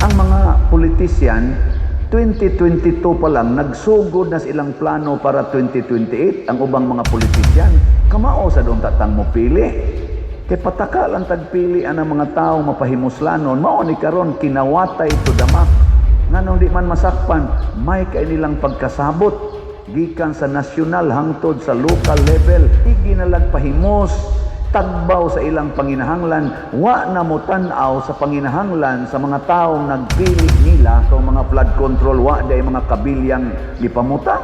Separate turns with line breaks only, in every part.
Ang mga politisyan, 2022 pa lang, nagsugod na silang plano para 2028. Ang ubang mga politisyan, kamao sa doon tatang mo pili. Kay pataka lang tagpili ang mga tao mapahimuslanon, mao ni karon kinawatay to damak. Nganong di man masakpan, may kay nilang pagkasabot gikan sa nasyonal hangtod sa local level. Iginalagpahimos tagbaw sa ilang panginahanglan, wa na mo tan-aw sa panginahanglan sa mga taong nagpili nila so mga flood control, wa day mga kabilyang gipamutang,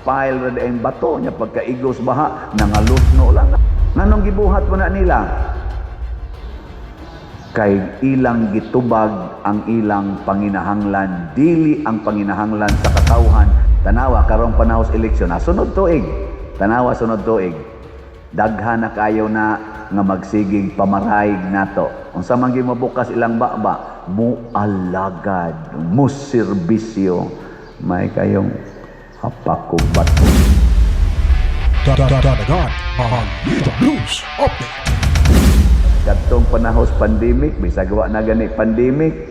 pile ra day ang bato nya pagkaigos baha nangalusno lang. Nganong gibuhat mo na nila? Kay ilang gitubag ang ilang panginahanglan, dili ang panginahanglan sa katawhan. Tanawa karong panahos eleksyon, sunod tuig. Tanawa sunod tuig. Daghan na kayo na nga magsigig pamarayig nato. Unsa man gyud mabukas ilang baba, mualagad, muserbisyo, may kayong hapakubat.
Dadagan ang Lito News Update.
Katong panahos pandemic, bisag wa na gani pandemic,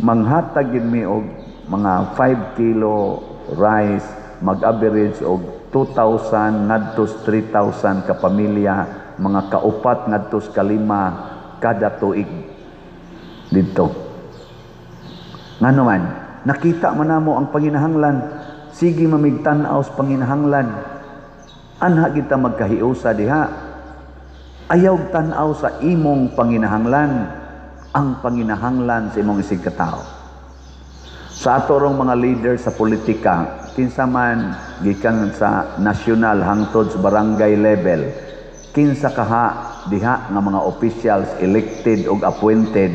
manghatag gid mi og mga 5 kilo rice, mag-average og 2,000 ngadto 3,000 ka pamilya, mga kaupat ngadto ka 5 kada tuig dito. Ngano man, nakita man namo ang panginahanglan, sige mamigtan-aw sa panginahanglan. Anha kita magkahiusa diha. Ayaw tan-aw sa imong panginahanglan, ang panginahanglan sa imong isig katao. Sa ato rong mga leader sa politika, kinsa man gikan sa nasyonal hangtod sa barangay level, kinsa kaha diha nga mga officials elected ug appointed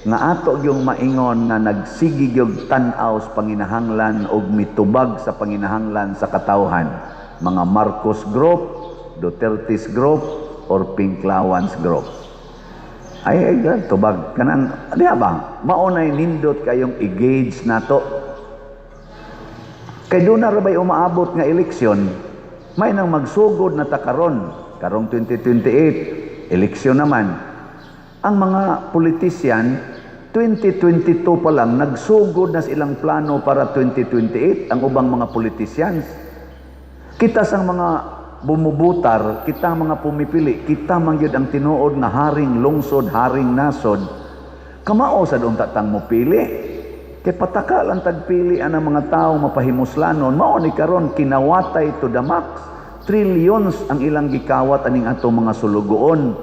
nga ato yung maingon nga nagsigig yung tan-aw sa panginahanglan ug mitubag sa panginahanglan sa katawhan, mga Marcos Group, Duterte's Group, or Pinklawans Group. Ay tubag kanang diha ba maunay nindot kayong engage nato. Kay doon na rabay umaabot nga eleksyon, may nang magsugod na takaron karong 2028 eleksyon naman. Ang mga politisyan 2022 pa lang nagsugod na silang plano para 2028. Ang ubang mga politicians, kita sang mga bumubutar, kita mga pumipili, kita mangyud ang tinuod nga haring lungsod, haring nasod, kamao sa doon tatang mo pili. Kay pataka lang tagpili ang mga tao mapahimuslanon, mao ni karon kinawatay to the max. Trillions ang ilang gikawat aning ato mga sulugoon.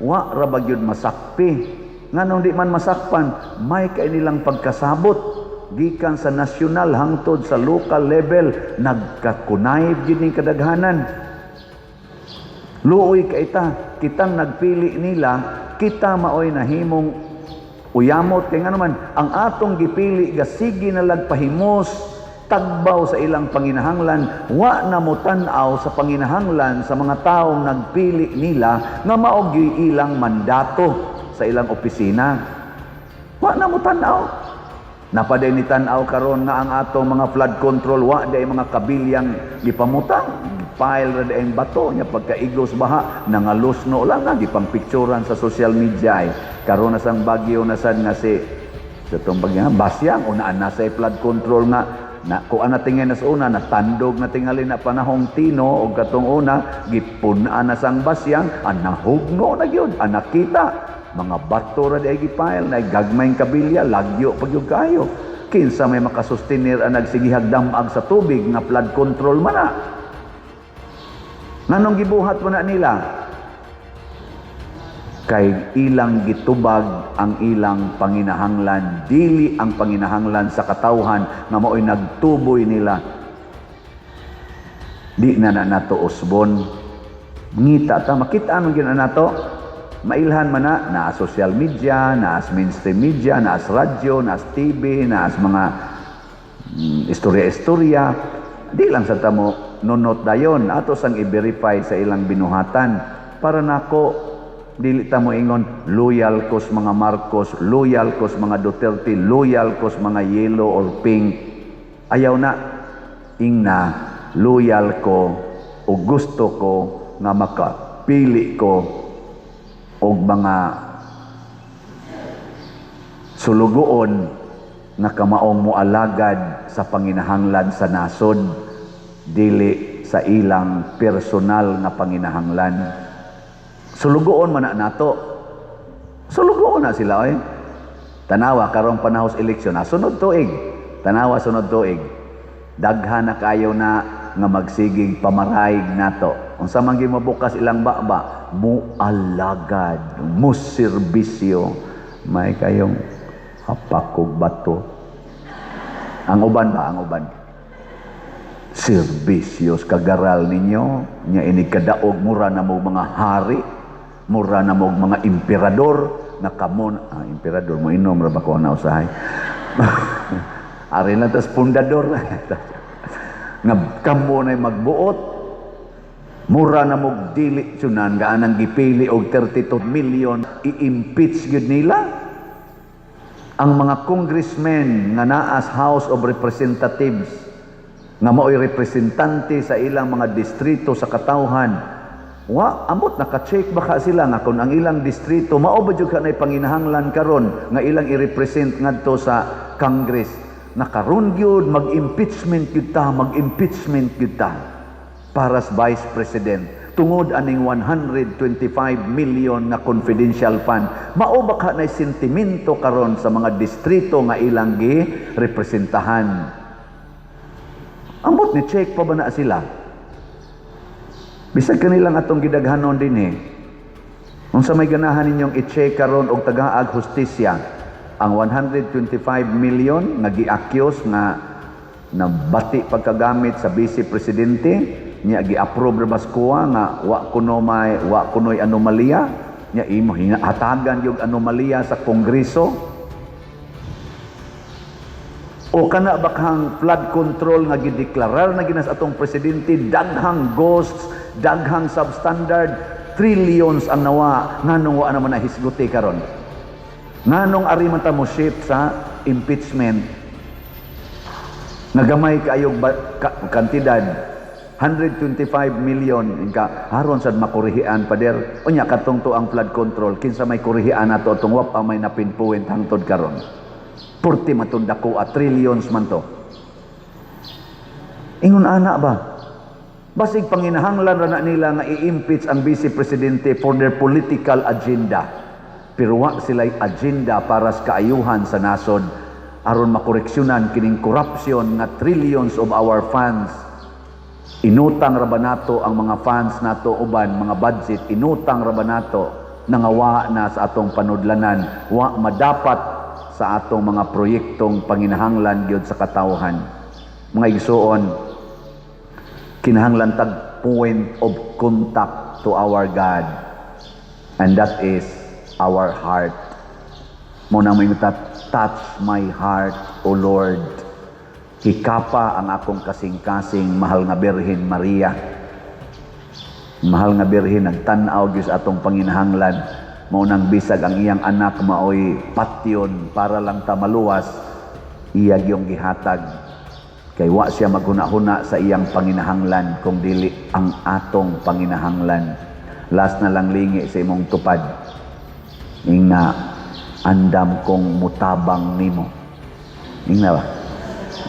Wa ra ba gyud masakpi. Nganong di man masakpan, may kay nilang pagkasabot gikan sa nasyonal hangtod sa local level, nagkakunayb gyud ning kadaghanan. Luoy kaita, kitang nagpili nila, kita maoy nahimong uyamot. Kaya nga naman, ang atong gipili, gasigi na lagpahimos, tagbaw sa ilang panginahanglan, wa na mo tan-aw sa panginahanglan sa mga taong nagpili nila nga maogi ilang mandato sa ilang opisina. Wa na mo tan-aw. Napaday ni tan-aw karon nga ang atong mga flood control, wa day mga kabilyang gipamutang, pile ra day ang bato nya pagkaigos baha nangalusno lang nga gipang picturean sa social media. Ay karon na sang bagyo na sad nga si sa tong bagyo Basyang unaan na sa flood control nga na kuan na tingin na sa una natandog na tingali na panahong Tino og katong una gipun-an na sang Basyang ang nahugno na gyud ang nakita mga bato ra day gipile na gagmayng kabilya lagyo pagyud kayo. Kinsa may makasustenir ang nagsigihag damag sa tubig nga flood control man na. Nganong gibuhat mo na nila? Kay ilang gitubag ang ilang panginahanglan, dili ang panginahanglan sa katawhan nga mao'y nagtuboy nila. Di na nato usbon. Ngita ta, makita man gyud nato. Mailhan man na social media, na as mainstream media, na as radyo, na as TV, na as mga istorya-istorya. Di lang sa tamo nunot dayon ato sang i-verify sa ilang binuhatan para nako dili ta mo ingon loyal ko sa mga Marcos, loyal ko sa mga Duterte, loyal ko sa mga yellow or pink. Ayaw na ingna loyal ko o gusto ko nga makapili ko og mga sulugoon nga kamaong moalagad sa panginahanglan sa nasod, dili sa ilang personal nga panginahanglan. Sulugoon man na nato. Sulugoon na sila oy. Tanawa karong panahos eleksyon, sunod tuig. Tanawa sunod tuig. Daghan na kayo na nga magsigig pamarayig nato. Unsa man gyud mabukas ilang baba, mualagad, muserbisyo. May kayong hapakog bato. Ang uban ba? Ang uban. Serbisyos kagaral ninyo. Nya ini kadaog mura na mo mga hari. Mura na mo mga emperador. Nakamon. Emperador mo inom ra ba ko na usahay. Ari lang tas pundador. Nga kamo na magbuot. Mura na mo dili sunan gaanang gipili og 32 million i-impeach gyud nila. Ang mga congressmen nga naa sa House of Representatives nga mao'y representante sa ilang mga distrito sa katawhan, amot naka-check baka sila nga kung ang ilang distrito mao ba jud kanay panginahanglan karon nga ilang i-represent ngadto sa Congress. Nakaron gyud mag-impeachment gyud ta para sa Vice President tungod aning 125 million na confidential fund. Mao ba ka nay sentimento karon sa mga distrito nga ilang gi-representahan? Ambot ni check pa ba na sila? Bisag kanilang atong gidaghanon din Unsa may ganahan ninyong i-check karon og tagaag hustisya ang 125 million nga gi-accuse nga nabati pagkagamit sa Vice Presidente nya gi-approve ra baskuha nga wa kunoy anomalya nya imo hatagan yung anomalya sa Kongreso o kana bakhang flood control nga gideklarar na ginas atong presidente, daghang ghosts, daghang substandard, trillions ang nawa nganong wa naman nahisguti karon. Nganong ari man ta mo shift sa impeachment nagamay kaayog kantidad 125 million inka haron sad makurihian pader unya katong to ang flood control kinsa may kurihian nato atong wap ang may napinpuwent hangtod karon 40 matun dako at trillions man to ingon ana ba basig panginahanglan ra na nila nga i-impeach ang Vice Presidente for their political agenda pero wa sila'y agenda para sa kaayuhan sa nasod aron makoreksyonan kining corruption nga trillions of our funds. Inutang ra ba nato ang mga funds nato uban mga budget, inutang ra ba nato nangawa na sa atong panudlanan, wa madapat sa atong mga proyektong panginahanglan gyud sa katawhan. Mga igsuon, kinahanglan tag point of contact to our God, and that is our heart. Muna may touch my heart, O Lord. Hikapa ang akong kasing-kasing mahal nga Birhen Maria. Mahal nga Birhen nagtan-aw gyud sa atong panginahanglan. Mao nang bisag ang iyang anak maoy patyon para lang ta maluwas, iya gyung gihatag. Kay wa siya maghuna-huna sa iyang panginahanglan kung dili ang atong panginahanglan. Last na lang lingi sa imong tupad. Inga andam kong mutabang nimo. Inga ba?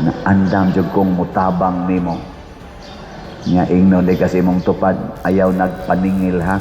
Na andam jud kong mutabang nimo. Nya ingno di kasi mong tupad ayaw nagpaningil ha.